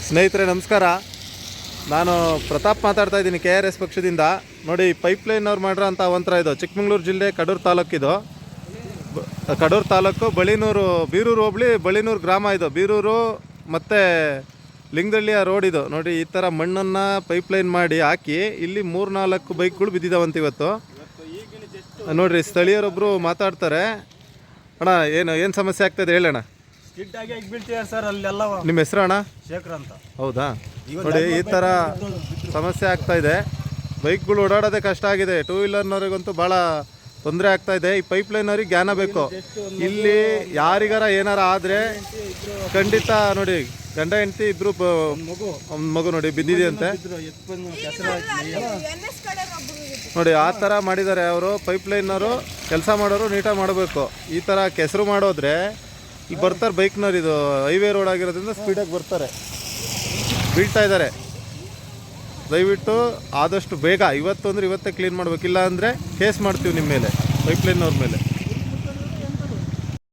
ಸ್ನೇಹಿತರೆ ನಮಸ್ಕಾರ. ನಾನು ಪ್ರತಾಪ್ ಮಾತಾಡ್ತಾ ಇದ್ದೀನಿ KRS ಪಕ್ಷದಿಂದ. ನೋಡಿ, ಪೈಪ್ಲೈನ್ ಮಾಡ್ರೋ ಅಂತ ಅವಂತರ ಇದು ಚಿಕ್ಕಮಗಳೂರು ಜಿಲ್ಲೆ ಕಡೂರು ತಾಲೂಕಿದು. ಕಡೂರು ತಾಲೂಕು ಬಳಿನೂರು, ಬೀರೂರು ಹೋಬಳಿ ಬಳಿನೂರು ಗ್ರಾಮ ಇದು. ಬೀರೂರು ಮತ್ತು ಲಿಂಗದಳ್ಳಿಯ ರೋಡ್ ಇದು. ನೋಡಿ, ಈ ಥರ ಮಣ್ಣನ್ನು ಪೈಪ್ಲೈನ್ ಮಾಡಿ ಹಾಕಿ ಇಲ್ಲಿ 3-4 ಬೈಕ್ಗಳು ಬಿದ್ದಿದ್ದಾವಂತ ಇವತ್ತು. ನೋಡಿರಿ, ಸ್ಥಳೀಯರೊಬ್ಬರು ಮಾತಾಡ್ತಾರೆ. ಅಣ್ಣ, ಏನು ಸಮಸ್ಯೆ ಆಗ್ತಾಯಿದೆ ಹೇಳೋಣ. ನಿಮ್ಮ ಹೆಸರು ಅಣ್ಣ? ಶೇಖರ್ ಅಂತ. ಹೌದಾ? ನೋಡಿ, ಈ ಥರ ಸಮಸ್ಯೆ ಆಗ್ತಾಯಿದೆ. ಬೈಕ್ಗಳು ಓಡಾಡೋದೇ ಕಷ್ಟ ಆಗಿದೆ. 2 ವೀಲರ್ನವ್ರಿಗಂತೂ ಭಾಳ ತೊಂದರೆ ಆಗ್ತಾಯಿದೆ. ಈ ಪೈಪ್ಲೈನವ್ರಿಗೆ ಜ್ಞಾನ ಬೇಕು. ಇಲ್ಲಿ ಯಾರಿಗಾರ ಏನಾರ ಆದರೆ ಖಂಡಿತ ನೋಡಿ, ಗಂಡ ಹೆಂಡತಿ ಇಬ್ಬರು ಒಂದು ಮಗು ನೋಡಿ ಬಿದ್ದಿದೆಯಂತೆ. ನೋಡಿ, ಆ ಥರ ಮಾಡಿದ್ದಾರೆ ಅವರು. ಪೈಪ್ಲೈನವರು ಕೆಲಸ ಮಾಡೋರು ನೀಟಾಗಿ ಮಾಡಬೇಕು. ಈ ಥರ ಕೆಸರು ಮಾಡೋದ್ರೆ ಈಗ ಬರ್ತಾರೆ ಬೈಕ್ನವ್ರು. ಇದು ಹೈವೇ ರೋಡ್ ಆಗಿರೋದ್ರಿಂದ ಸ್ಪೀಡಾಗಿ ಬರ್ತಾರೆ, ಬೀಳ್ತಾ ಇದ್ದಾರೆ. ದಯವಿಟ್ಟು ಆದಷ್ಟು ಬೇಗ ಇವತ್ತು ಅಂದರೆ ಇವತ್ತೇ ಕ್ಲೀನ್ ಮಾಡಬೇಕಿಲ್ಲ ಅಂದರೆ ಕೇಸ್ ಮಾಡ್ತೀವಿ ನಿಮ್ಮ ಮೇಲೆ, ಪೈಪ್ಲೈನವ್ರ ಮೇಲೆ.